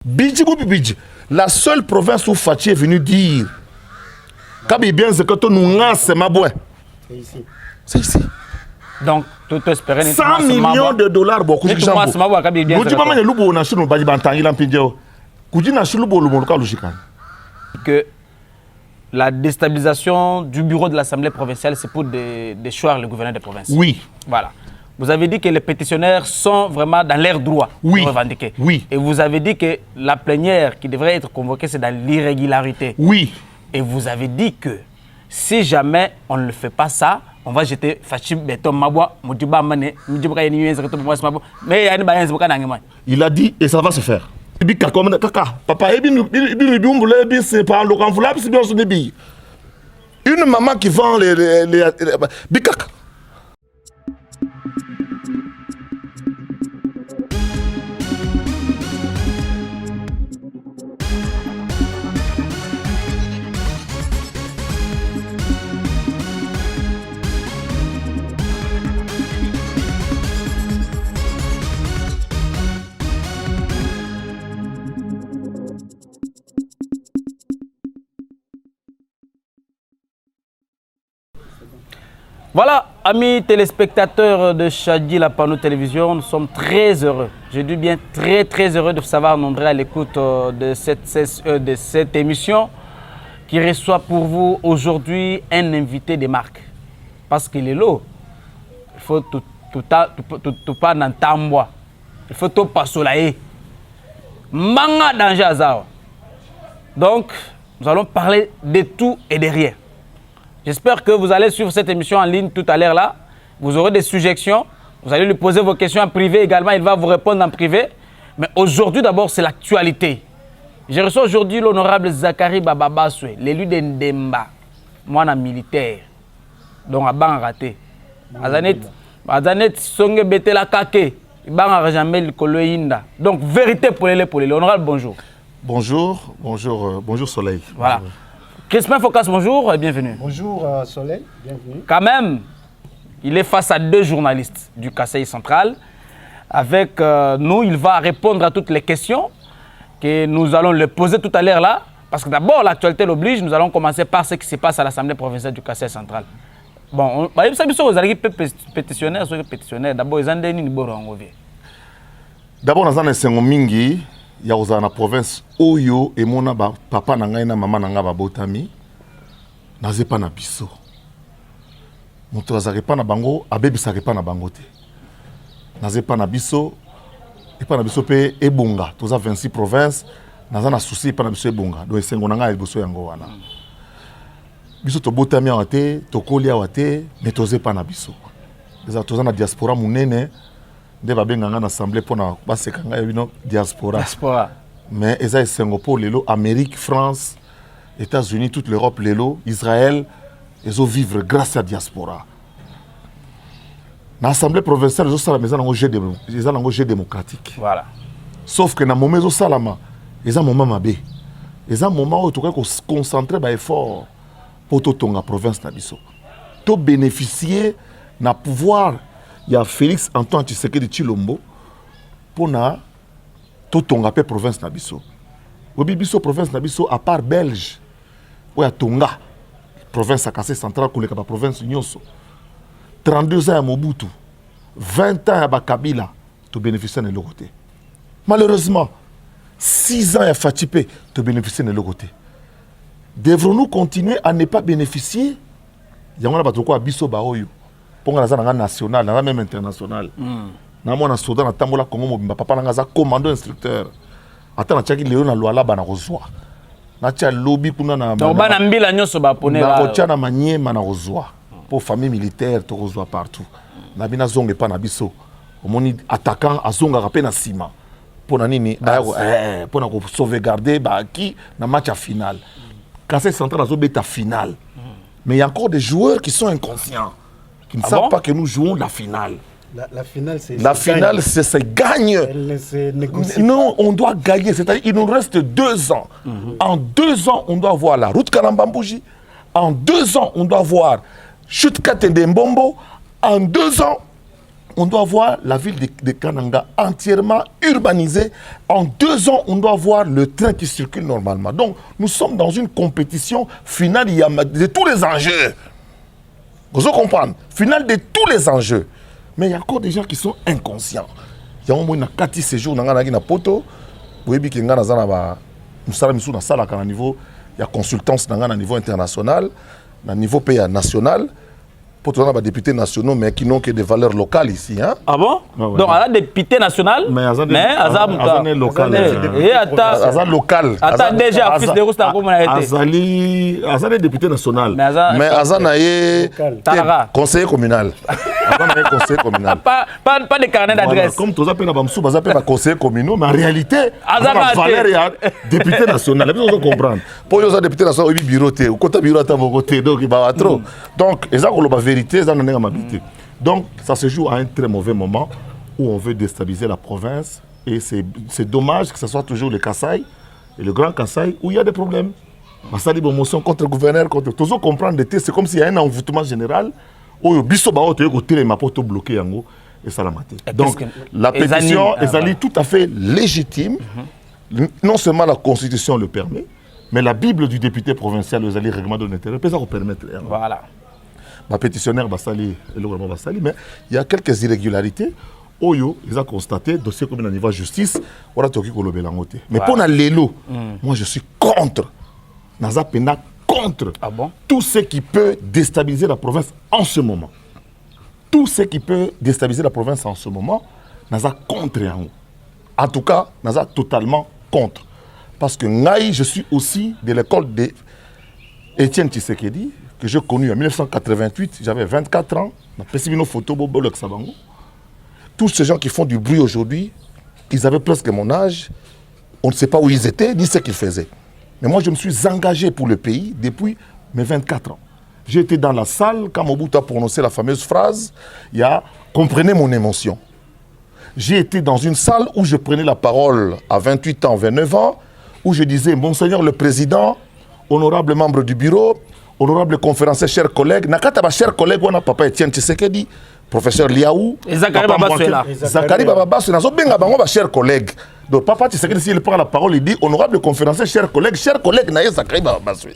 Bidji, la seule province où Fachi est venu dire Kabi bien c'est que tout nous c'est ma boîte. C'est ici. C'est ici. Donc, tout espérer 100 millions de dollars beaucoup de gens. Nous disons pas le loup na chino badi bantangi lampinjo. Kudi na chino bo lumo local logique. Que la déstabilisation du bureau de l'Assemblée provinciale, c'est pour déchoir le gouverneur de province. Oui. Voilà. Vous avez dit que les pétitionnaires sont vraiment dans leur droit oui. de revendiquer. Oui. Et vous avez dit que la plénière qui devrait être convoquée, c'est dans l'irrégularité. Oui. Et vous avez dit que si jamais on ne fait pas ça, on va jeter Fachi Beton Mabwa, Moudiba Mane, Moudiba Yeni, mais il a dit et ça va se faire. Papa, c'est pas l'orange, c'est bien son débit. Une maman qui vend les bikaka. Voilà, amis téléspectateurs de Chadi La Pano Télévision, nous sommes très heureux. Je dis bien très heureux de savoir nombrer à l'écoute de cette émission qui reçoit pour vous aujourd'hui un invité de marque. Parce qu'il est là, il faut tout pas dans tamboa, il faut tout pas soleil. Manga danger azar. Donc, nous allons parler de tout et de rien. J'espère que vous allez suivre cette émission en ligne tout à l'heure là. Vous aurez des suggestions. Vous allez lui poser vos questions en privé également. Il va vous répondre en privé. Mais aujourd'hui d'abord, c'est l'actualité. Je reçois aujourd'hui l'honorable Zakari Bababaswe, l'élu de Ndemba, moi militaire. Donc à ban raté. Azanet songe betela kake. Ban jamais koloinda. Donc vérité pour les honorable, bonjour. Bonjour Soleil. Voilà. Crispin Focas, bonjour et bienvenue. Bonjour Soleil, bienvenue. Quand même, il est face à deux journalistes du Kasaï central. Avec nous, il va répondre à toutes les questions que nous allons le poser tout à l'heure là. Parce que d'abord, l'actualité l'oblige, nous allons commencer par ce qui se passe à l'Assemblée provinciale du Kasaï central. Bon, vous savez, vous avez pétitionnaires, d'abord, ils ont des D'abord, nous avons mingi. Il y a dans province Oyo et mon papa nanga na maman nanga babotami naze pas na biso moto azare pas na bango abebi sare pas na bango te naze pas na biso et pas na biso pe ebonga toza 26 provinces naza na souci pas na biso ebonga do esengo nanga biso yango wana biso to botami awate to kolia awate mais toze pas na biso déjà toza na diaspora munene de babenga na assemblée pour na basekanga bino diaspora. Mais eza Singapour lelo Amérique, France, États-Unis, toute l'Europe lelo, Israël, ils ont vivre grâce à la diaspora. Na assemblée provinciale ils ont ça la maison en jeu démocratique. Voilà. Sauf que na moment ils salama, ils ont moment mabé. Ils ont moment où tu dois concentrer ba effort pour tout ton province na biso. To bénéficier na pouvoir. Il y a Félix Antoine Tshisekedi de Chilombo pour na tout Tonga pe province Nabiso. Obi biso province Nabiso à part Belge. Ou ya Tonga province à Kassai central pour la province Nyonso. 32 ans à Mobutu, 20 ans à Bakabila, tu bénéficies de l'autre côté. Malheureusement, 6 ans à Fatipé, tu bénéficies de l'autre côté. Devrons-nous continuer à ne pas bénéficier? Il y a un bateau à Biso Baoyo. Pour la national, même international. Na moi na Soudan na tambola Congo mobimba papa na ngaza commando instructeur. Ata na tchaki leo na lwala bana kozwa. Na tcha lobby kuna na donc bana mbila nyoso ba ponela. Na kocha na manyema na kozwa. Pour famille militaire to kozwa partout. Na bina zonge pa na biso. Omoni attaquant azonga rapé na sima. Pour na nini pour na ko sauvegarder ba qui na match final. Kassai central azo beta final. Mais il y a encore des joueurs qui sont inconscients. Qui ne savent pas que nous jouons la finale. La finale, c'est gagne. Elle se négocie. Non, on doit gagner. C'est-à-dire qu'il nous reste 2 ans. En 2 ans, on doit voir la route Kalambambouji. En 2 ans, on doit voir Chute Katende Mbombo. En 2 ans, on doit avoir la ville de Kananga entièrement urbanisée. En 2 ans, on doit avoir le train qui circule normalement. Donc, nous sommes dans une compétition finale, il y a de tous les enjeux. Vous comprenez? Finale de tous les enjeux. Mais il y a encore des gens qui sont inconscients. Il y a au moins 4 séjours dans la poto. Vous voyez qu'il y a un niveau, il y a consultance dans un niveau international, dans un niveau pays national. Pour tout des députés nationaux, mais qui n'ont que des valeurs locales ici. Hein? Ah bon? Ah ouais. Donc, il y a des députés nationaux, mais il y a des local. local. Attends, déjà, fils de Rousta, comment a été? Azan est député national. Mais Azan est conseiller communal. Pas de carnet d'adresse. Comme tous les conseillers communaux, mais en réalité, Azan a valeur député national. Vous comprendre. Pour les députés nationaux, il y a bureau, ou côté bureau, donc il va trop. Donc, vérité, ça donc ça se joue à un très mauvais moment où on veut déstabiliser la province et c'est dommage que ce soit toujours le Kassai et le Grand Kassai où il y a des problèmes. Ça dit motion contre le gouverneur, contre tous comprendre c'est comme s'il y a un envoûtement général où le biso ba ote ko télé ma poto bloqué yango et ça l'a maté. Donc la pétition est tout à fait légitime. Non seulement la constitution le permet, mais la Bible du député provincial aux alliés règlement de l'intérieur peut ça permettre. Voilà. Ma pétitionnaire Bassali et le gouvernement Bassali, mais il y a quelques irrégularités. Oyo, ils ont constaté, dossier comme un niveau de justice, on a toqué le Bélangote. Mais pour l'élo, moi je suis contre. Naza Pena contre tout ce qui peut déstabiliser la province en ce moment. Tout ce qui peut déstabiliser la province en ce moment, Naza contre. En tout cas, Naza totalement contre. Parce que Ngaï, je suis aussi de l'école d'Étienne Tshisekedi, que j'ai connu en 1988, j'avais 24 ans, tous ces gens qui font du bruit aujourd'hui, ils avaient presque mon âge, on ne sait pas où ils étaient, ni ce qu'ils faisaient. Mais moi, je me suis engagé pour le pays depuis mes 24 ans. J'ai été dans la salle, quand Mobutu a prononcé la fameuse phrase, il y a « comprenez mon émotion ». J'ai été dans une salle où je prenais la parole à 28 ans, 29 ans, où je disais « Monseigneur le Président, honorable membre du bureau, honorable conférencier, chers collègues, nakata chers collègues, on a papa Etienne Tshisekedi, professeur Liaou, Zakari Babaswela. Zakari Babaswela, chers collègues. Donc papa Tshisekedi, s'il prend la parole, il dit honorable conférencier, chers collègues, naïe Zakari Babaswela.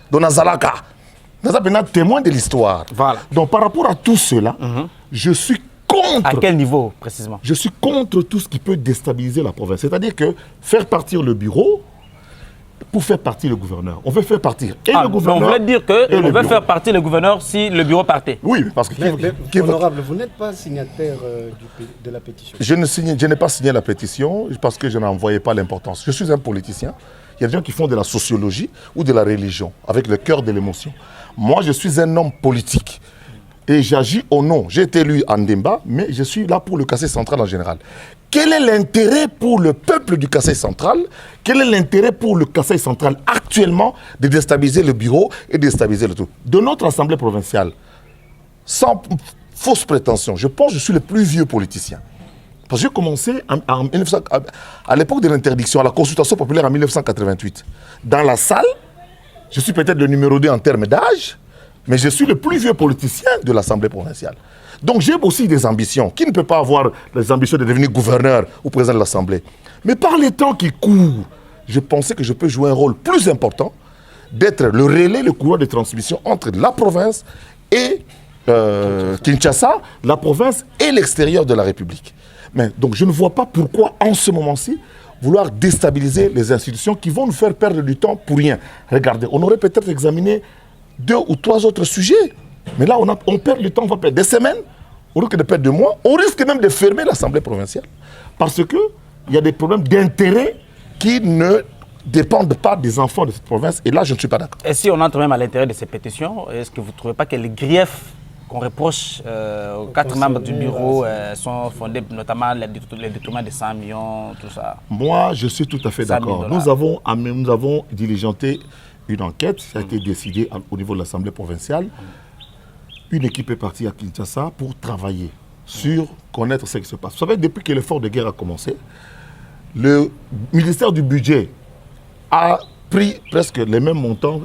Donc Nazalaka, Nazapena témoin de l'histoire. Voilà. Donc par rapport à tout cela, je suis contre. À quel niveau précisément? Je suis contre tout ce qui peut déstabiliser la province. C'est-à-dire que faire partir le bureau pour faire partir le gouverneur. On veut faire partir et le gouverneur. On voulait dire qu'on veut faire partir le gouverneur si le bureau partait. Oui, parce que... Honorable, vous n'êtes pas signataire de la pétition. Je n'ai pas signé la pétition parce que je n'en voyais pas l'importance. Je suis un politicien. Il y a des gens qui font de la sociologie ou de la religion avec le cœur de l'émotion. Moi, je suis un homme politique. Et j'agis au nom. J'ai été élu en Ndemba, mais je suis là pour le Kassai central en général. Quel est l'intérêt pour le peuple du Kassai central? Quel est l'intérêt pour le Kassai central actuellement de déstabiliser le bureau et de déstabiliser le tout? De notre assemblée provinciale, sans fausse prétention, je pense que je suis le plus vieux politicien. Parce que j'ai commencé à l'époque de l'interdiction, à la consultation populaire en 1988. Dans la salle, je suis peut-être le numéro 2 en termes d'âge, mais je suis le plus vieux politicien de l'Assemblée provinciale. Donc j'ai aussi des ambitions. Qui ne peut pas avoir les ambitions de devenir gouverneur ou président de l'Assemblée? Mais par les temps qui courent, je pensais que je peux jouer un rôle plus important, d'être le relais, le couloir de transmission entre la province et Kinshasa, la province et l'extérieur de la République. Mais donc je ne vois pas pourquoi en ce moment-ci, vouloir déstabiliser les institutions qui vont nous faire perdre du temps pour rien. Regardez, on aurait peut-être examiné 2 ou 3 autres sujets. Mais là, on perd du temps, on va perdre des semaines, on risque de perdre 2 mois, on risque même de fermer l'Assemblée provinciale. Parce qu'il y a des problèmes d'intérêt qui ne dépendent pas des enfants de cette province. Et là, je ne suis pas d'accord. Et si on entre même à l'intérieur de ces pétitions, est-ce que vous ne trouvez pas que les griefs qu'on reproche aux 4 membres du bureau sont fondés, notamment les détournements de 100 millions, tout ça? Moi, je suis tout à fait d'accord. Nous avons diligenté une enquête, ça a été décidé au niveau de l'Assemblée provinciale. Une équipe est partie à Kinshasa pour travailler sur connaître ce qui se passe. Vous savez, depuis que l'effort de guerre a commencé, le ministère du Budget a pris presque les mêmes montants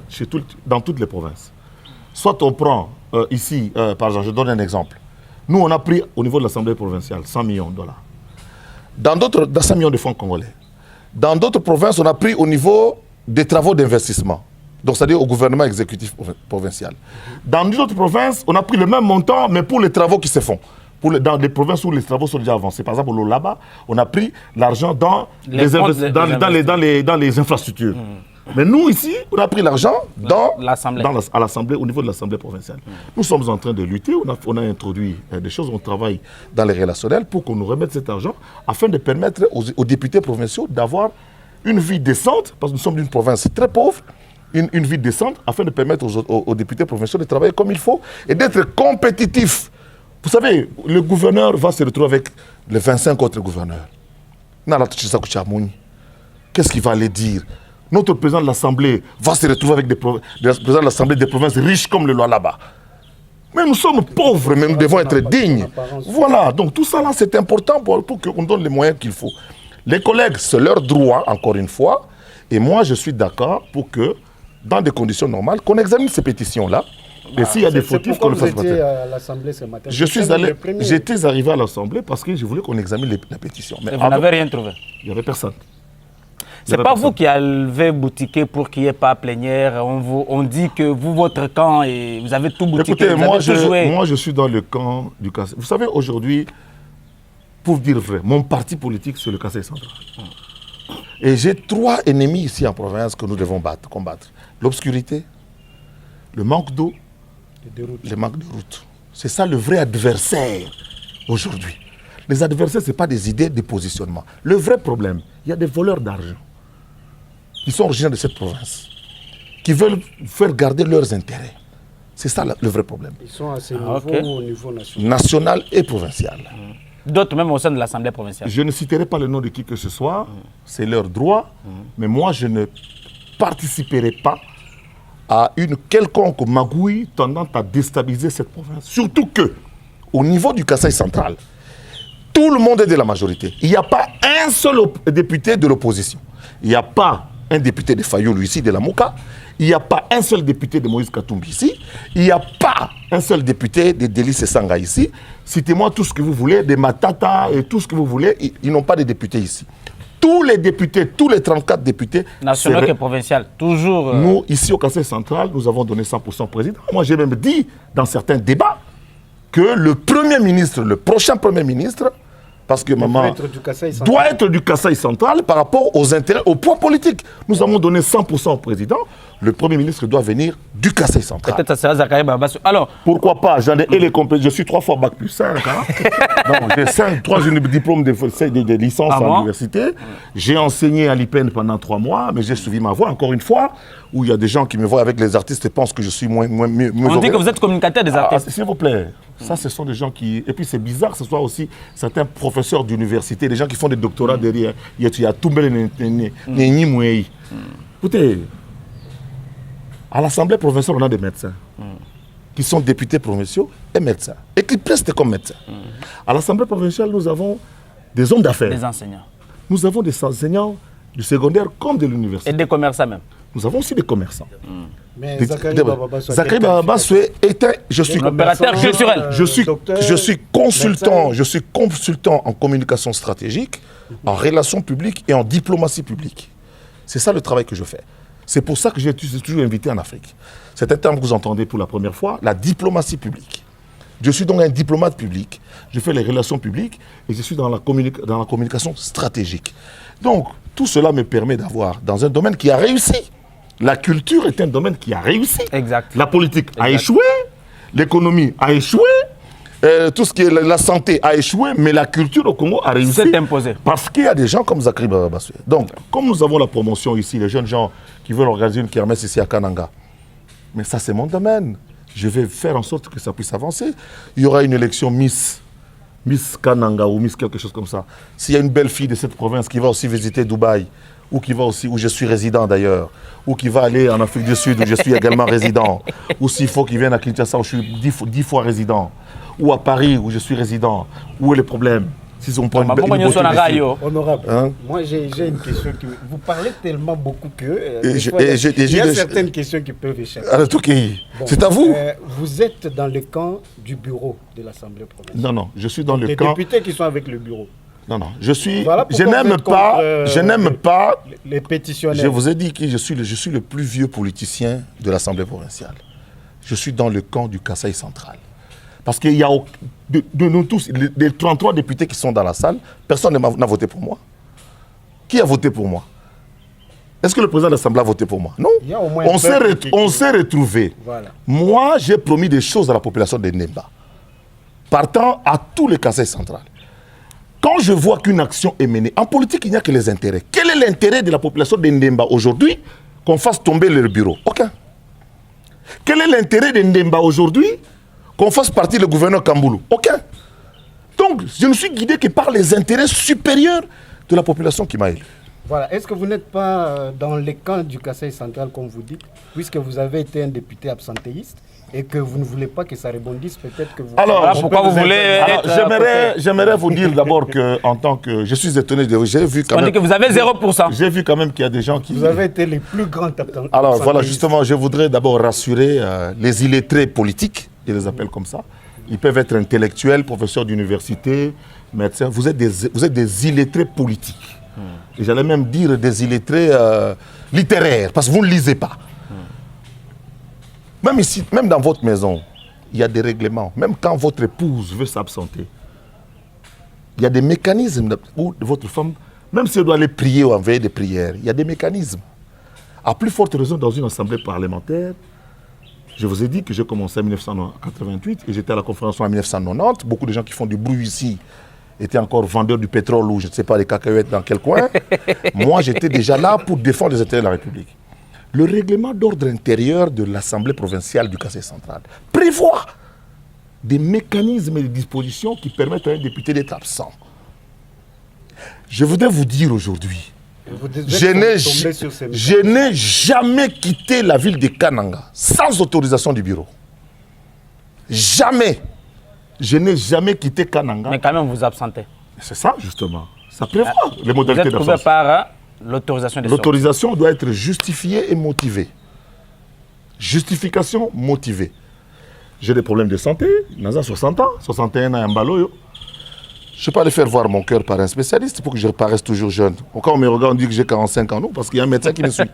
dans toutes les provinces. Soit on prend ici, par exemple, je donne un exemple. Nous, on a pris au niveau de l'Assemblée provinciale 100 millions de dollars. Dans 100 millions de francs congolais. Dans d'autres provinces, on a pris au niveau des travaux d'investissement. Donc, c'est-à-dire au gouvernement exécutif provincial. Dans d'autres provinces, on a pris le même montant, mais pour les travaux qui se font. Dans les provinces où les travaux sont déjà avancés. Par exemple, là-bas, on a pris l'argent dans les infrastructures. Mais nous, ici, on a pris l'argent à l'Assemblée, au niveau de l'Assemblée provinciale. Nous sommes en train de lutter, on a introduit des choses, on travaille dans les relationnels pour qu'on nous remette cet argent afin de permettre aux députés provinciaux d'avoir une vie décente, parce que nous sommes d'une province très pauvre, une vie décente afin de permettre aux députés provinciaux de travailler comme il faut et d'être compétitifs. Vous savez, le gouverneur va se retrouver avec les 25 autres gouverneurs. Qu'est-ce qu'il va aller dire? Notre président de l'Assemblée va se retrouver avec des présidents de l'Assemblée des provinces riches comme le Lualaba. Mais nous sommes pauvres, mais nous devons être dignes. Voilà, donc tout ça là, c'est important pour qu'on donne les moyens qu'il faut. Les collègues, c'est leur droit, encore une fois. Et moi, je suis d'accord pour que, dans des conditions normales, qu'on examine ces pétitions-là. Et s'il y a des fautifs, qu'on le fasse passer. À l'Assemblée ce matin. J'étais arrivé à l'Assemblée parce que je voulais qu'on examine la pétition. Mais vous n'avez rien trouvé? Il n'y avait personne. C'est pas vous qui avez boutiqué pour qu'il n'y ait pas plénière. On dit que vous, votre camp, et vous avez tout boutiqué. Écoutez, moi, je suis dans le camp du Kassai. Vous savez, aujourd'hui, pour dire vrai, mon parti politique, c'est le Kassai central. Et j'ai 3 ennemis ici en province que nous devons combattre. L'obscurité, le manque d'eau, le manque de route. C'est ça le vrai adversaire aujourd'hui. Les adversaires, ce n'est pas des idées de positionnement. Le vrai problème, il y a des voleurs d'argent qui sont originaires de cette province, qui veulent faire garder leurs intérêts. C'est ça le vrai problème. Ils sont à ce niveau, au niveau national. National et provincial. D'autres même au sein de l'Assemblée provinciale. Je ne citerai pas le nom de qui que ce soit, c'est leur droit, mais moi je ne participerai pas à une quelconque magouille tendant à déstabiliser cette province. Surtout que, au niveau du Kassai central, tout le monde est de la majorité. Il n'y a pas un seul député de l'opposition. Il n'y a pas un député de Fayoulou ici, de la Mouka. Il n'y a pas un seul député de Moïse Katumbi ici. Il n'y a pas un seul député de Délice Sanga ici. Citez-moi tout ce que vous voulez, des Matata et tout ce que vous voulez. Ils n'ont pas de députés ici. Tous les députés, tous les 34 députés... Nationaux et provinciaux, toujours... Nous, ici au Kassai central, nous avons donné 100% président. Moi, j'ai même dit, dans certains débats, que le Premier ministre, le prochain Premier ministre, parce que maman doit être du Kassai central par rapport aux intérêts, au poids politique. Nous avons donné 100% au président. Le Premier ministre doit venir du Kassai central. Peut-être ça sera Zachary Babassou. Alors, pourquoi pas? J'en ai les compétences. Je suis 3 fois bac plus 5. Hein? Donc, j'ai 3 diplômes de licence à l'université. J'ai enseigné à l'IPN pendant 3 mois, mais j'ai suivi ma voie, encore une fois, où il y a des gens qui me voient avec les artistes et pensent que je suis mieux. On dit que vous êtes communicateur des artistes. S'il vous plaît. Ça, ce sont des gens qui... Et puis, c'est bizarre que ce soit aussi certains professeurs d'université, des gens qui font des doctorats derrière. Il y a Toumbele Nenimouei. Écoutez, à l'Assemblée provinciale, on a des médecins qui sont députés provinciaux et médecins, et qui prestent comme médecins. À l'Assemblée provinciale, nous avons des hommes d'affaires. Des enseignants. Nous avons des enseignants du secondaire comme de l'université. Et des commerçants même. Nous avons aussi des commerçants. Mais Zachary Bababassou est je suis opérateur culturel. Je suis consultant en communication stratégique, en relations publiques et en diplomatie publique. C'est ça le travail que je fais. C'est pour ça que j'ai toujours invité en Afrique. C'est un terme que vous entendez pour la première fois, la diplomatie publique. Je suis donc un diplomate public, je fais les relations publiques et je suis dans la communication stratégique. Donc, tout cela me permet d'avoir, dans un domaine qui a réussi, la culture est un domaine qui a réussi. Exact. La politique a échoué, l'économie a échoué, tout ce qui est la santé a échoué, mais la culture au Congo a réussi. C'est imposé. Parce qu'il y a des gens comme Zachary Bababassou. Donc, comme nous avons la promotion ici, les jeunes gens qui veulent organiser une kermesse ici à Kananga, mais ça c'est mon domaine. Je vais faire en sorte que ça puisse avancer. Il y aura une élection Miss Kananga ou Miss quelque chose comme ça. S'il y a une belle fille de cette province qui va aussi visiter Dubaï, ou qui va aussi, où je suis résident d'ailleurs, ou qui va aller en Afrique du Sud, où je suis également résident, ou s'il faut qu'il vienne à Kinshasa, où je suis 10 fois résident, ou à Paris, où je suis résident, où est le problème? Si on prend une Honorable, moi j'ai une question. Vous parlez tellement beaucoup que il y a certaines questions qui peuvent échapper. Alors, okay. Bon, c'est à vous. Vous êtes dans le camp du bureau de l'Assemblée provinciale. Non, je suis dans le camp... Les députés qui sont avec le bureau. Non, je suis... Voilà, je n'aime pas... Les pétitionnaires. Je vous ai dit que je suis le plus vieux politicien de l'Assemblée provinciale. Je suis dans le camp du Kasaï central. Parce qu'il y a... De nous tous, les 33 députés qui sont dans la salle, personne n'a voté pour moi. Qui a voté pour moi? Est-ce que le président de l'Assemblée a voté pour moi? Non. On s'est retrouvés. Voilà. Moi, j'ai promis des choses à la population de Ndemba, partant à tous les Kasaï central. Quand je vois qu'une action est menée, en politique, il n'y a que les intérêts. Quel est l'intérêt de la population de Ndemba aujourd'hui qu'on fasse tomber leur bureau? Aucun. Quel est l'intérêt de Ndemba aujourd'hui qu'on fasse partie du gouverneur Kamboulou? Aucun. Donc, je ne suis guidé que par les intérêts supérieurs de la population qui m'a élu. Voilà. Est-ce que vous n'êtes pas dans les camps du Kasaï central, comme vous dites, puisque vous avez été un député absentéiste et que vous ne voulez pas que ça rebondisse, peut-être que vous... Alors, pourquoi vous voulez... J'aimerais vous dire d'abord qu'en tant que... Je suis étonné de... J'ai vu quand même... On dit que vous avez 0%. J'ai vu quand même qu'il y a des gens qui... Vous avez été les plus grands absentéistes. Alors, voilà, justement, je voudrais d'abord rassurer les illettrés politiques, je les appelle comme ça. Ils peuvent être intellectuels, professeurs d'université, médecins. Vous êtes des illettrés politiques. Et j'allais même dire des illettrés littéraires, parce que vous ne lisez pas. Même ici, même dans votre maison, il y a des règlements. Même quand votre épouse veut s'absenter, il y a des mécanismes où votre femme, même si elle doit aller prier ou envoyer des prières, il y a des mécanismes. À plus forte raison dans une assemblée parlementaire, je vous ai dit que j'ai commencé en 1988 et j'étais à la conférence en 1990. Beaucoup de gens qui font du bruit ici étaient encore vendeurs du pétrole ou je ne sais pas, les cacahuètes dans quel coin. Moi, j'étais déjà là pour défendre les intérêts de la République. Le règlement d'ordre intérieur de l'Assemblée provinciale du Kasaï central prévoit des mécanismes et des dispositions qui permettent à un député d'être absent. Je voudrais vous dire aujourd'hui, je n'ai jamais quitté la ville de Kananga sans autorisation du bureau. Jamais. Je n'ai jamais quitté Kananga. Mais quand même, vous absentez. C'est ça, justement. Ça prévoit les modalités d'absence. Vous êtes trouvé par l'autorisation des sorties. L'autorisation doit être justifiée et motivée. Justification motivée. J'ai des problèmes de santé. Naza 60 ans, 61 ans, Mbalo. Je ne vais pas aller faire voir mon cœur par un spécialiste pour que je paraisse toujours jeune. Quand on me regarde, on dit que j'ai 45 ans, non, parce qu'il y a un médecin qui me suit.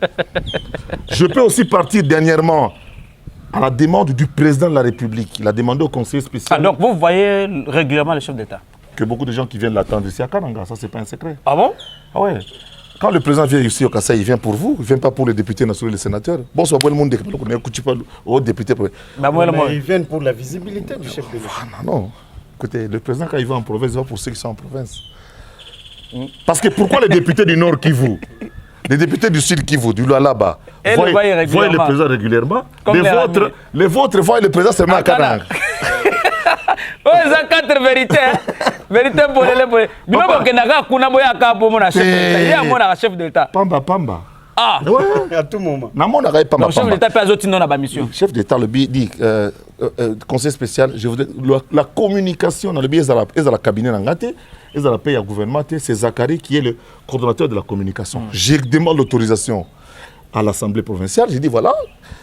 Je peux aussi partir dernièrement à la demande du président de la République. Il a demandé au conseiller spécial. Ah, donc vous voyez régulièrement le chef d'État? Que beaucoup de gens qui viennent l'attendre ici à Kananga, ça c'est pas un secret. Ah bon? Ah ouais. Quand le président vient ici au Kasaï, il vient pour vous, il ne vient pas pour les députés nationaux et les sénateurs. Bon, c'est pas le monde qui pas aux députés. Mais ils viennent pour la visibilité du chef de l'État. Ah, non. Écoutez, le président, quand il va en province, il va pour ceux qui sont en province. Parce que pourquoi les députés du Nord Kivu, les députés du Sud Kivu, du Lualaba, voient le président régulièrement? Les vôtres voient le président seulement à Kananga. Oh, c'est quatre vérités. Vérité pour les. Chef d'État. Pamba. Ah, ouais. À tout moment. Le chef d'État peut ajouter dans la mission. Le chef d'État le dit, conseil spécial, je voudrais, la communication dans le biais de la cabinet d'Angate, et de la paix à gouvernement, c'est Zachary qui est le coordonnateur de la communication. Je demande l'autorisation à l'Assemblée provinciale. J'ai dit voilà,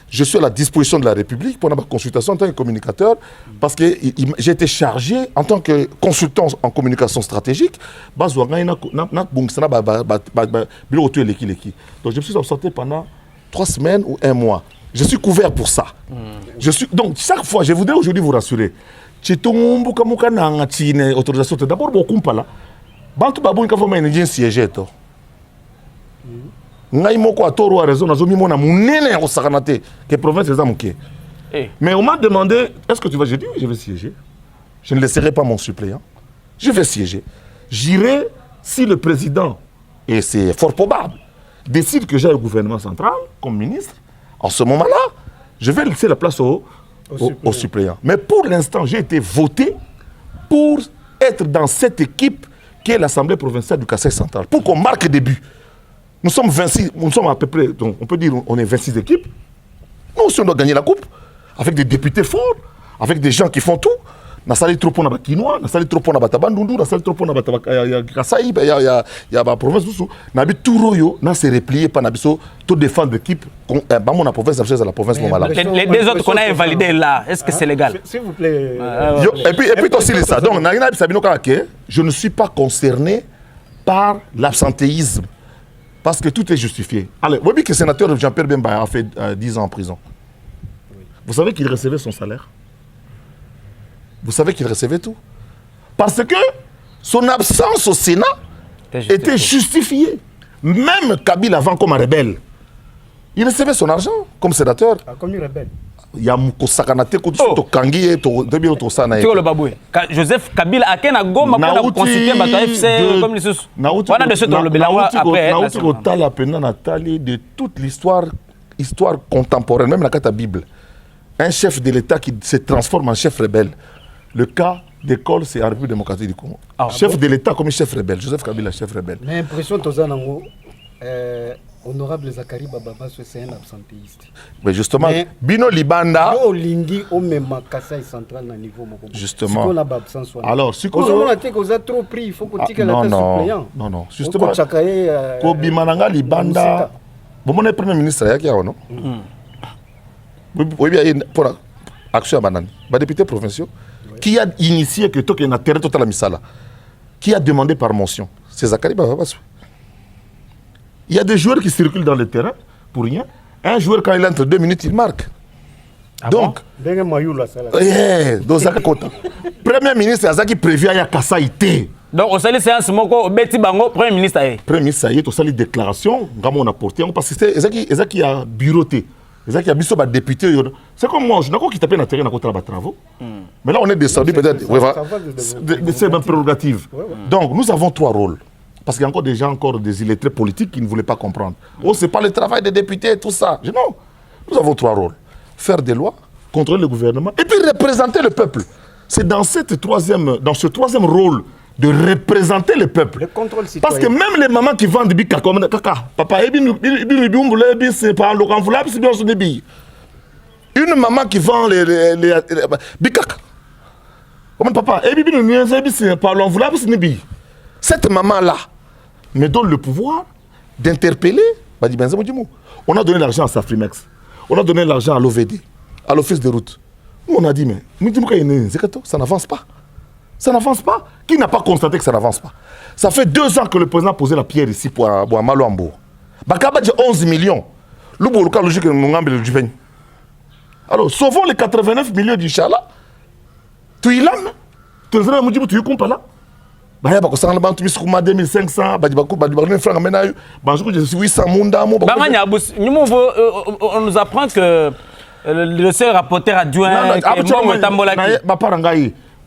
je suis à la disposition de la République pour ma consultation en tant que communicateur parce que j'ai été chargé en tant que consultant en communication stratégique. Donc je me suis absenté pendant 3 semaines ou 1 mois. Je suis couvert pour ça. Donc chaque fois, je voudrais aujourd'hui vous rassurer. Autorisation d'abord beaucoup pas là. Bantu babu nka foma ene siège to. Ngai moko atoro a raison nazo mimona munene ya kosakana te que province eza muke. Mais on m'a demandé est-ce que tu vas, j'ai dit oui, je vais siéger. Je ne laisserai pas mon suppléant. Je vais siéger. J'irai si le président, et c'est fort probable, décide que j'ai le gouvernement central comme ministre. En ce moment-là, je vais laisser la place au suppléant. Mais pour l'instant, j'ai été voté pour être dans cette équipe qui est l'Assemblée provinciale du Kasaï central, pour qu'on marque des buts. Nous sommes 26, nous sommes à peu près, donc on peut dire on est 26 équipes. Nous aussi, on doit gagner la coupe, avec des députés forts, avec des gens qui font tout. nasali trop pour na bakinois, nasali trop pour na batabandundu, nasali trop pour na Kasai, ya ba province dusu, na bi turoyo na se replier pas na biso to défendre l'équipe ba mon province à la province Momala. Les deux autres qu'on a invalidés là, est-ce que c'est légal? S'il vous plaît. Et puis aussi ça. Donc na ina sabino kaka je ne suis pas concerné par l'absentéisme parce que tout est justifié. Allez, vous voyez que le sénateur Jean-Pierre Bemba a fait 10 ans en prison. Vous savez qu'il recevait son salaire? Vous savez qu'il recevait tout? Parce que son absence au Sénat était justifiée. Même Kabila avant comme un rebelle, il recevait son argent comme sénateur. Comme un rebelle. Il y a Sakanate to Kangi to Debio to Sana. Joseph Kabila a kena goma pour consulter bato FC comme les sous. Wana de ce dans le Belawa après. Naouti Kotala pena Nathalie de toute l'histoire contemporaine, même la carte Bible. Un chef de l'État qui se transforme en chef rebelle. Le cas d'école, c'est en République démocratique du Congo. Chef de l'État comme chef rebelle. Joseph Kabila, chef rebelle. L'impression que tu as honorable Zakari Bababa, c'est un absentéiste. Mais justement, Bino Libanda. Justement. Alors, si vous avez trop pris, il faut que tu aies la suppléant. Non. Justement. Kobimananga Libanda. Vous êtes premier ministre, non? Oui, bien, pour l'action à Banane. Les députés provinciaux, qui a initié que Toké n'a terre total à Misala, qui a demandé par motion, c'est Zakari Bababa. Il y a des joueurs qui circulent dans le terrain pour rien. Un joueur, quand il entre 2 minutes, il marque. Donc, Premier ministre, Azaki prévu à Kassaïté. Donc, au salut séance, Betty Bango, Premier ministre. Premier ministre, ça y est, au salut déclaration, on a porté, parce que c'est Ezaki a bureauté. Ezaki a mis sur député. C'est comme moi, je n'ai pas quitté le terrain à côté de travaux. Mais là, on est descendu peut-être. C'est ma prérogative. Donc, nous avons 3 rôles. Parce qu'il y a encore des gens, des illettrés politiques qui ne voulaient pas comprendre. Oh, c'est pas le travail des députés et tout ça. Je dis non. Nous avons 3 rôles. Faire des lois, contrôler le gouvernement et puis représenter le peuple. C'est dans ce troisième rôle de représenter le peuple. Le contrôle citoyen. Parce que même les mamans qui vendent des billes, comme kaka, papa, c'est pas l'enveloppe, c'est bien son billes. Une maman qui vend les billes, kaka. Comme papa, c'est pas l'enveloppe, c'est des billes. Cette maman-là me donne le pouvoir d'interpeller. On a donné l'argent à Safrimex, on a donné l'argent à l'OVD, à l'office de route. Nous, on a dit, mais ça n'avance pas. Ça n'avance pas. Qui n'a pas constaté que ça n'avance pas? Ça fait 2 ans que le président a posé la pierre ici pour Malouambo. Bakaba dit 11 millions. Alors, sauvons les 89 millions du Chala. Tu y l'as, tu es là. Baya bako sangala bantu misukuma 2500 francs menayu banjuku je suis 800 munda mo on nous apprend que le seul rapporteur adjoint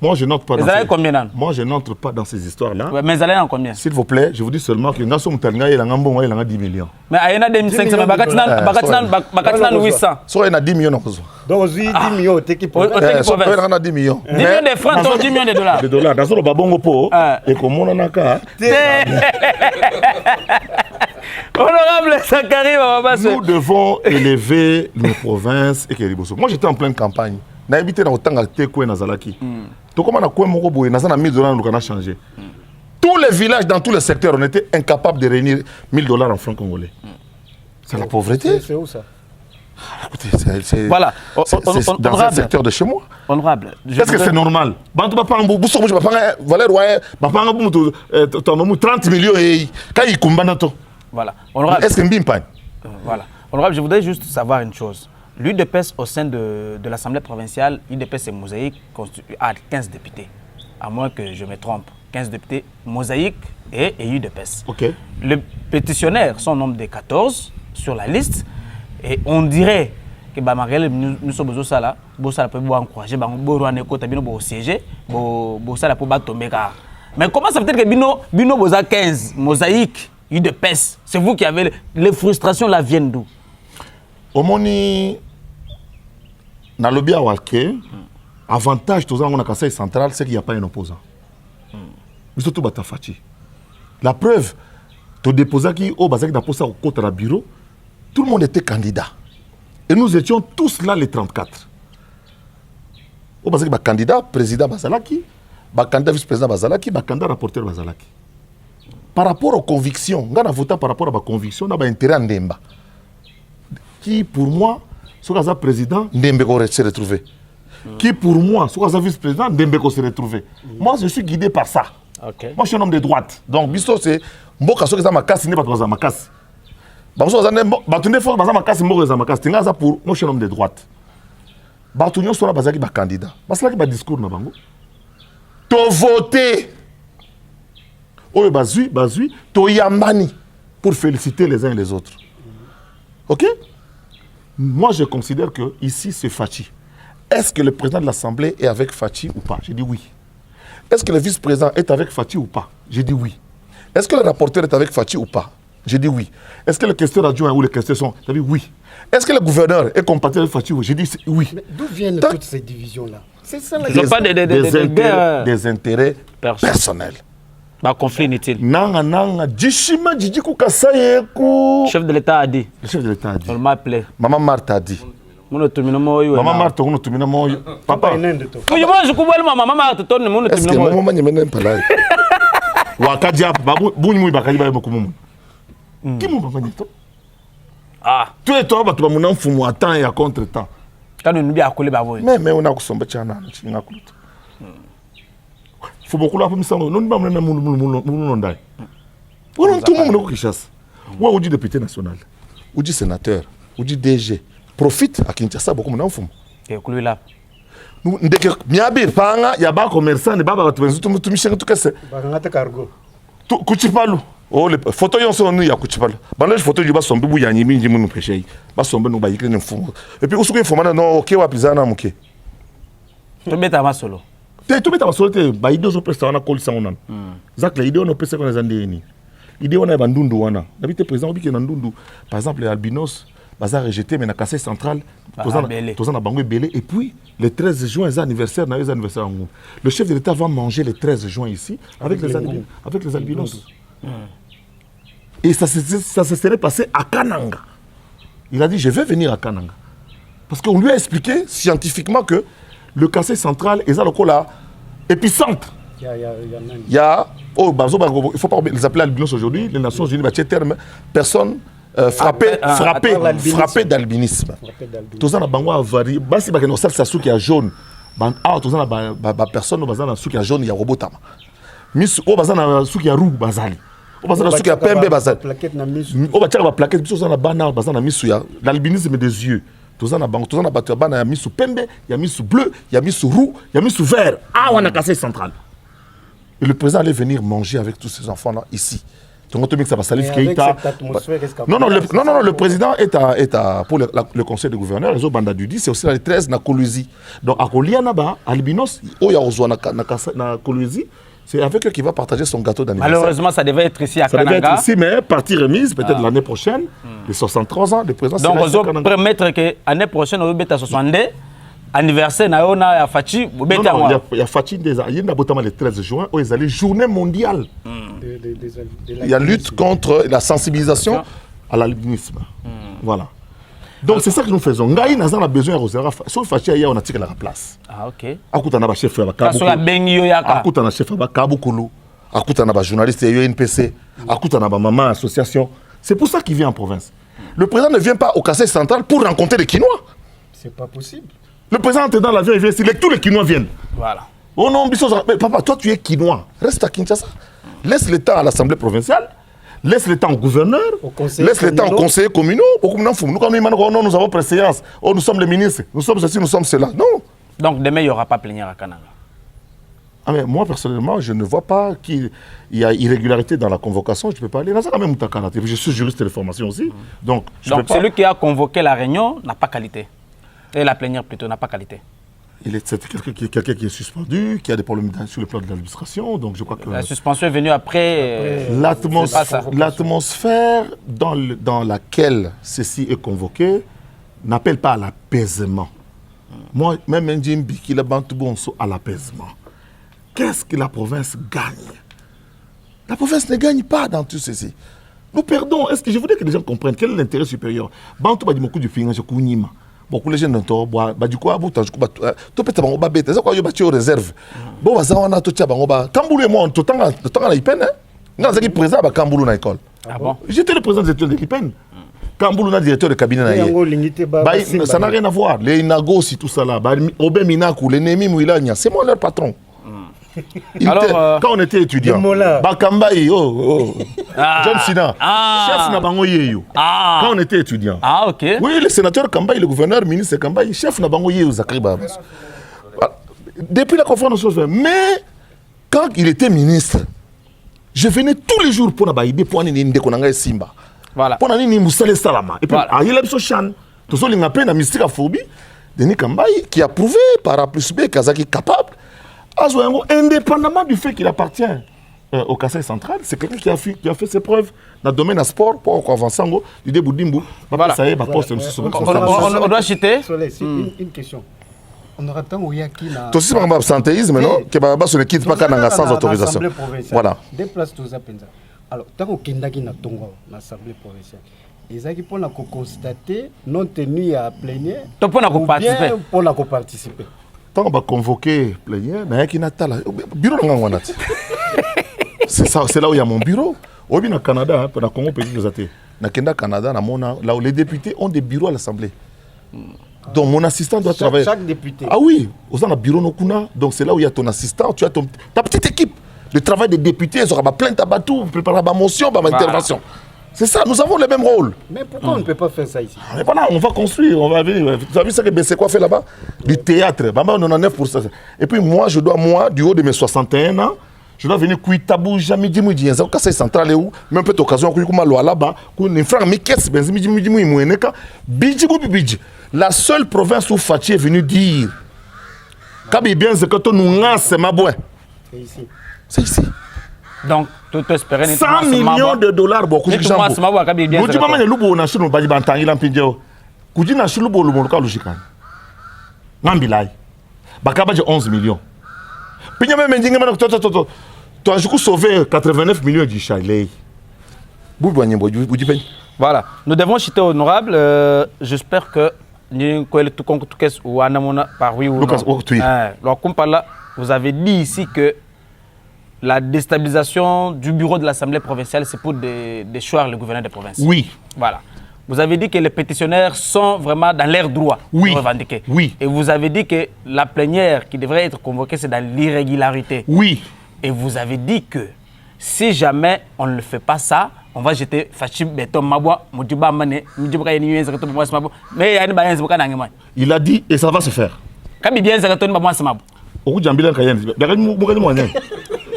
moi je n'entre pas dans moi je n'entre pas dans ces histoires là. Mais vous allez en combien? S'il vous plaît, je vous dis seulement que Nasso Mutanga il a 10 millions. Mais il y en a 2500 bakatina 800. So il y a 10 millions. Donc 10 millions t'es qui pour? Il y a 10 millions. 10 millions de francs, 10 millions de dollars. De dollars dans le babongo po et comme on a ka. Honorable Zakari Bababa. Nous devons élever nos provinces et Keriboso. Moi j'étais en pleine campagne. Na habité dans autant de quoi Nazalaki. Tout comme on a quoi mon boy, Nazana 1000 $, nous on a changé. Tous les villages dans tous les secteurs, on était incapables de réunir 1000 $ en francs congolais. C'est la pauvreté. C'est où ça? Écoutez, c'est voilà. Dans un secteur de chez moi. Honorable. Est-ce que c'est normal? 30 millions et voilà. Honorable. Est-ce que Mbimpagne? Voilà. Honorable, je voudrais juste savoir une chose. L'UDPS au sein de l'Assemblée provinciale, l'UDPS et Mosaïque a 15 députés. À moins que je me trompe. 15 députés, Mosaïque et UDPS. Okay. Le pétitionnaire sont au nombre de 14 sur la liste. Et on dirait que nous sommes besoin de ça. Nous sommes encourager, nous siéger, nous tomber. Mais comment ça veut dire que Bino Boza 15, Mosaïque, UDPS, c'est vous qui avez les frustrations là viennent d'où? Omoni na lobby awake avantage tous on a Kassai central c'est qu'il n'y a pas un opposant. Mais surtout batafachi. La preuve tu déposais qui au bazaki d'aposa au côté de bureau tout le monde était candidat. Et nous étions tous là les 34. au bazaki ba candidat président bazalaki, ba candidat vice-président bazalaki, ba candidat rapporteur bazalaki. Par rapport aux convictions, on a voté par rapport à ma conviction, on a intérêt à Ndemba. Qui pour moi, ce que président, Ndembe se retrouver. Qui pour moi, ce que vice-président, Ndembe se retrouver. Moi, je suis guidé par ça. Okay. Moi, je suis un homme de droite. Donc, biso c'est mboka soki za makasi ne pas za makasi. Ba so za ne ba tunde fo ba za makasi mboka za makasi. Tinga za pour moi je suis un homme de droite. Ba tunyo so na bazaki ba candidat. Ba sala ki ba discours na bango. To voter. Oh bazui to yambani pour féliciter les uns et les autres. OK? Moi je considère que ici c'est Fachi. Est-ce que le président de l'Assemblée est avec Fachi ou pas? J'ai dit oui. Est-ce que le vice-président est avec Fachi ou pas? J'ai dit oui. Est-ce que le rapporteur est avec Fachi ou pas? J'ai dit oui. Est-ce que le questeur adjoint ou les questeurs sont? J'ai dit oui. Est-ce que le gouverneur est compatible avec Fachi? J'ai dit oui. Mais d'où viennent toutes ces divisions-là? C'est ça la question. Des intérêts personnels. Bah, conflit inutile. Nanga, Djishima Djidikou Kassayekou. Le chef de l'État a dit. Le chef de l'État a dit. On m'a appelé. Maman Martha a dit. Maman Martha, on a tout mis papa. Est-ce que maman n'y mène pas là? Wakadia, Bouni Mouy Bakadi Bakoumou. Qui m'a pas dit? Ah. Tous les temps, tu vas mon enfant à temps et à contre-temps. Quand on nous a collé Baboy. Mais on a sombre Tchana, tu n'as pas. Faut beaucoup la famille sans nous. Nous ne pouvons pas nous dire. Tout le monde qui chasse. Ou on dit député national, ou dit sénateur, ou dit DG. Profite à Kinshasa beaucoup mon enfant. Et couler là. Nous dès que miabir panga ya ba commerçant ne baba tu tu michel tout casse. Bagangata cargo. Tu kuchipalu. Oh les photos yon sont nous ya kuchipalu. Bande photo du ba sombe bu ya nyimi njimu pêcher. Ba sombe no ba yikre ne fumo. Et puis usuko informana no OK wa pizana muke. Tu beta ma solo. Tu beta ma solo te ba idée zo pesa wana call sa onan. Zak la idée no pesa ko na zandeni. Idée wana ba ndundu wana. D'habitude président obi ke na ndundu. Par exemple les albinos Baza rejeté, mais dans le Conseil central, Tozan a bangé belé. Et puis, le 13 juin, c'est anniversaire, le chef de l'État va manger le 13 juin ici avec les albinos. Et ça se serait passé à Kananga. Il a dit, je vais venir à Kananga. Parce qu'on lui a expliqué scientifiquement que le Conseil central est là, épicentre. Il y a, il ne faut pas les appeler albinos aujourd'hui, les Nations Unies, terme, personne. Frappé d'albinisme. Tous en a bango avari. Basi ba keno sal sasu qui a jaune. Ban ah tous en a ba personne bazana su qui a jaune ya robotama. Miss o bazana su qui a roux bazali. O bazana su qui a pembe bazali. Plaquette na miss. O ba tchaka ba plaquette tous en a bana bazana misu ya l'albinisme des yeux. Tous en a bango tous en a battu bana ya misu pembe, ya misu bleu, ya misu roux, ya misu vert. Ah on a cassé central. Et le président allait venir manger avec tous ces enfants là ici. Non, le président est pour le conseil de gouverneur, les autres bandes du 10, c'est aussi la 13 na Colosie. Donc, à Kolianaba, Albinos, na Colosie, c'est avec eux qu'il va partager son gâteau d'anniversaire. Malheureusement, ça devait être ici à Kananga. Ça devait être ici, mais partie remise, peut-être l'année prochaine, les 63 ans, le président. Donc, on peut permettre que l'année prochaine, on va être à 62. Anniversaire, il y a Fachi. Il y a Fachi, il y a le 13 juin, où ils allaient journée mondiale. Il y a lutte contre la sensibilisation à l'albinisme. Voilà. Donc c'est ça que nous faisons. Nous avons besoin de Rosera. Sauf Fachi, on a tiré la place. Ah, ok. Akutana ba chef ba Kabuku. Akutana chef ba Kabukulu. Akutana ba journaliste UNPC. Akutana ba maman association. C'est pour ça qu'il vient en province. Le président ne vient pas au Conseil central pour rencontrer les Kinois. C'est pas possible. Le président est dans l'avion, il vient ici, tous les Kinois viennent. Voilà. Oh non, papa, toi tu es Kinois. Reste à Kinshasa. Laisse le temps à l'Assemblée provinciale. Laisse le temps au gouverneur. Laisse le temps aux conseillers communaux. Nous avons préséance. Oh, nous sommes les ministres. Nous sommes ceci, nous sommes cela. Non. Donc demain, il n'y aura pas plénière à Kananga. Ah, mais moi, personnellement, je ne vois pas qu'il y a irrégularité dans la convocation. Je ne peux pas aller. Je suis juriste de formation aussi. Donc celui qui a convoqué la réunion n'a pas qualité. Et la plénière plutôt n'a pas qualité. C'est quelqu'un qui est suspendu, qui a des problèmes sur le plan de l'administration. Donc je crois que la suspension est venue après. L'atmosphère dans laquelle ceci est convoqué n'appelle pas à l'apaisement. Moi, même un Djimbi qui le Bantoubonso à l'apaisement. Qu'est-ce que la province gagne? La province ne gagne pas dans tout ceci. Nous perdons. Est-ce que je voudrais que les gens comprennent quel est l'intérêt supérieur? Bantou ba di moku du finance kunima. beaucoup les jeunes to ba du quoi buta ko ba to peta bango ba beta ça quoi yo ba tu réserve bon ba zawana to tia bango ba Kambulu et moi to tanga na ipene nga zaki président ba Kambulu na école Ah bon? J'étais le président des études de l'IPEN. Kambulu na directeur de cabinet na yé. Ça n'a rien à voir. Les Inagos, tout ça là. Obé Minaku, les Nemi Mouilania, c'est moi leur patron. Alors, quand on était étudiant, Bakambaï, John Sina, chef Nabango Yeyo. Quand on était étudiant. Ah, ok. Oui, le sénateur Kambaï, le gouverneur, ministre Kambaï, chef Nabango Yeyo, Zakari Babas. Depuis la conférence, mais quand il était ministre, je venais tous les jours pour Nabaïbe pour aller à Simba. Voilà. Pour aller à Salama. Et puis, il y a un chan. Tout ça, il y a un mystique à phobie. Denis Kambaï, qui a prouvé par A plus B Kazaki est capable, indépendamment du fait qu'il appartient au Kassai central, c'est quelqu'un qui a fait ses preuves dans le domaine du sport, pour avancer du début d'Imbu. Voilà. On doit citer. Une question. On aura tant où il y a qui n'a. Tout ça, c'est absentéisme, non? Que Baba se ne quitte pas sans autorisation. Voilà. Déplace tout ça, Penza. Alors, tant qu'on Kendaki n'a tongo, l'Assemblée provinciale, ils ont qui pour constater non tenu à plénière. Pour participer. Pour participer. Tant qu'on va convoquer plénière, il y a qui n'a pas là. Bureau de c'est là où il y a mon bureau. Au Canada, pour le Congo, pays de Zate. Dans le Canada, là où les députés ont des bureaux à l'Assemblée. Donc mon assistant doit travailler. Chaque député. Ah oui, au sein du bureau Nokuna. Donc c'est là où il y a ton assistant, tu as ta petite équipe. Le travail des députés, ils auront plein de bateaux, préparer ma motion, ma intervention. C'est ça, nous avons le même rôle. Mais pourquoi on ne peut pas faire ça ici? Mais voilà, on va construire, on va venir. Vous avez vu ça que c'est quoi fait là-bas? Du théâtre. On en a 9%. Et puis moi, du haut de mes 61 ans, je dois venir Kuitabou, jamais dit moi dire ça Kassai central est où même peut occasion que kuma loa là-bas que ne frère mais qu'est-ce ben midi moyeneka bidji la seule province où Fatih est venu dire kabi bien c'est que nous ngas ma boin c'est ici donc tout espérer 100 millions de dollars beaucoup de gens nous dit maman lubo na chino baji bantangi la mpinjo kuji na chino lubo lubo ka logikan ngambilai bakaba 11 millions pinya même ndinga mana toto toi, je sauvé 89 millions du Chalet. Voilà, nous devons citer honorable. J'espère que nous par oui ou non. Vous avez dit ici que la déstabilisation du bureau de l'Assemblée provinciale, c'est pour déchoir le gouverneur de province. Oui. Voilà. Vous avez dit que les pétitionnaires sont vraiment dans leur droit de revendiquer. Oui. Et vous avez dit que la plénière qui devrait être convoquée, c'est dans l'irrégularité. Oui. Et vous avez dit que si jamais on ne fait pas ça, on va jeter Fachim Beton Mabwa, Moudiba Mane, Moudiba Yenien, mais il a dit et ça va se faire. Quand bien Zagaton Mabwa Samab. Au bout d'un bilan Kayen, moyen.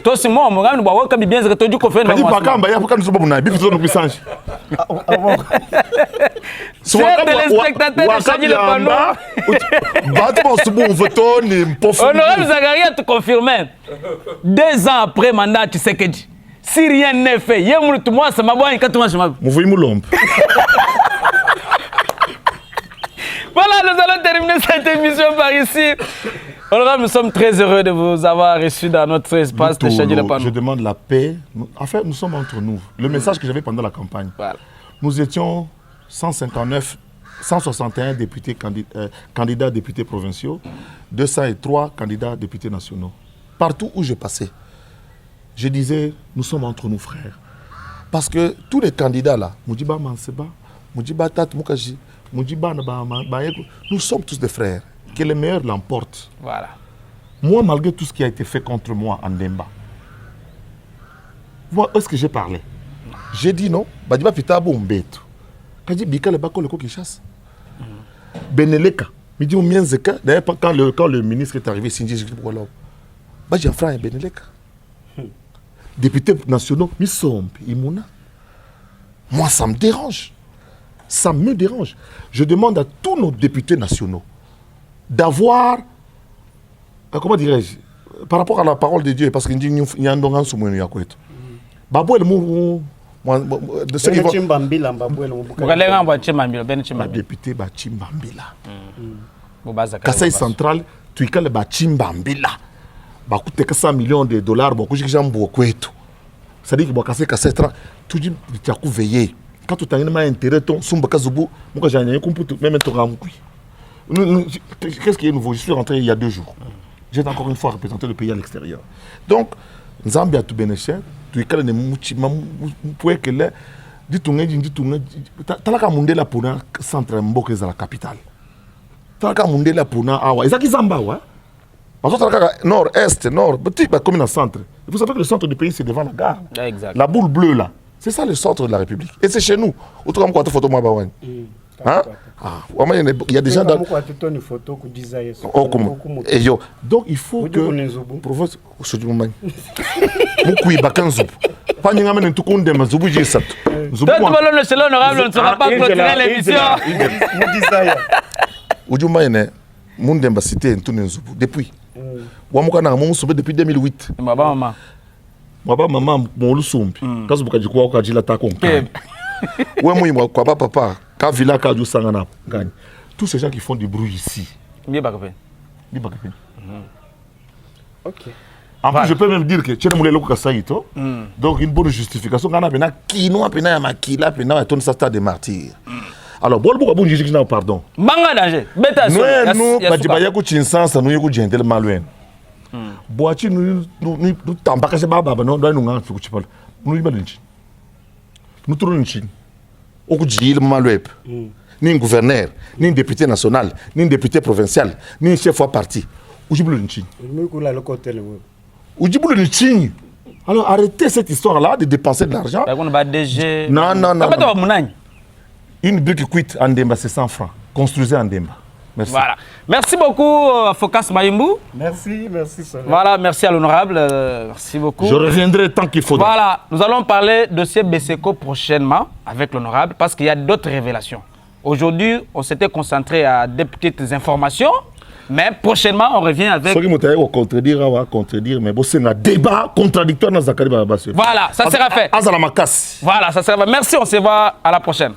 Toi, c'est moi, mon gars, quand bien Zagaton du Kofé. Pas pas quand il faut nous sommes bif nous puissance. C'est téléspectateur de Chagui le Pano. Honorable Zagaria te confirme. 2 ans après mandat, tu sais que si rien n'est fait, moi, ça m'a boit quand tu m'as chamé. Voilà, nous allons terminer cette émission par ici. Honorable, nous sommes très heureux de vous avoir reçu dans notre espace de Chagui le Pano. Je demande la paix. En fait, nous sommes entre nous. Le message que j'avais pendant la campagne. Voilà. Nous étions 161 députés candidats députés provinciaux, 203 candidats députés nationaux. Partout où je passais, je disais, nous sommes entre nous frères. Parce que tous les candidats là, Moudiba Manseba, Moudiba Tat Moukaji, Moudiba Nabama, nous sommes tous des frères. Que le meilleur l'emporte. Voilà. Moi, malgré tout ce qui a été fait contre moi en Demba, moi, est-ce que j'ai parlé? J'ai dit non, Badiba Pitabo Mbeto. Quand dit Bika le Bako le qui chasse. Beneleka, il dit Mienzeka. D'ailleurs, quand le ministre est arrivé, Sinji, je dis pourquoi là. J'ai un frère Beneleka. Députés nationaux, ils sont Imouna. Moi, ça me dérange. Ça me dérange. Je demande à tous nos députés nationaux d'avoir, comment dirais-je, par rapport à la parole de Dieu, parce qu'il dit qu'il y a un don en soumoué, Babou le mot de ceux qui vont député Bachimbambila. Kassai central, tu es le Bachimbambila. Bakute 100 millions de dollars, beaucoup de gens beaucoup et tout. C'est-à-dire que Kassai tu dis tu as veillé. Quand tu as un intérêt ton Sumba Kazubu, moi j'ai un compte même ton ramkoui. Qu'est-ce qui est nouveau? Je suis rentré il y a 2 jours. J'ai encore une fois représenté le pays à l'extérieur. Donc, Zambia tout bénéficie, tu es calé pour que là, talaka mundela pour un centre mboke à la capitale. Talaka mundela pour un awa. Est-ce que Zamba wa? Parce que nord, est, nord, petit comme un centre. Vous savez que le centre du pays c'est devant la gare. Exact. La boule bleue là, c'est ça le centre de la République. Et c'est chez nous. Autrement quoi, photo moi bawan. Hein? Il y a des gens dans. Donc il faut que. Provoque. Je dis moi. Moukoui bakanzou. Pas n'y a même un tout compte de ma zoubou j'ai ça. Toi, tu vas le seul honorable, on ne sera pas clôturer l'émission. Aujourd'hui, il y a monde de cité en tout zoubou depuis. Wamuka na mon soube depuis 2008. Maman. Maman, mon soumbi. Quand vous avez quoi, quand il attaque on. Ouais, moi, quoi, papa. Quand Villa Kadou Sangana gagne. Tous ces gens qui font du bruit ici. Bien bakapé. Ok. En plus, je peux même dire que tu es le Kasaïto. Donc, une bonne justification. Quand on a qui nous a peine à maquiller, peine à ton stade de martyr. Alors, bon, bon, je dis pardon. Manga danger. Beta nous, Badibaya Kuchinsan, ça nous y a gentil maluen. Boati nous tambaka se baba non doit nous faire tu parles. Nous y balinchi. Nous tournons une Chine. Au Kujil Maluep. Ni un gouverneur, ni un député national, ni un député provincial, ni un chef de parti. Où j'oublie une Chine. Où j'oublie une Chine. Alors arrêtez cette histoire-là de dépenser de l'argent. Non. Une brique cuite en Demba, c'est 100 francs. Construisez en Demba. Merci. Voilà. Merci beaucoup, Focas Maïmbou. Merci. Voilà, merci à l'honorable. Merci beaucoup. Je reviendrai tant qu'il faudra. Voilà, nous allons parler de dossier Beseko prochainement avec l'honorable parce qu'il y a d'autres révélations. Aujourd'hui, on s'était concentré à des petites informations, mais prochainement, on revient avec... Ce qui m'a contredire, mais c'est un débat contradictoire dans Zakari Babassi. Voilà, ça sera fait. Azalamakasi. Voilà, ça sera fait. Merci, on se voit à la prochaine.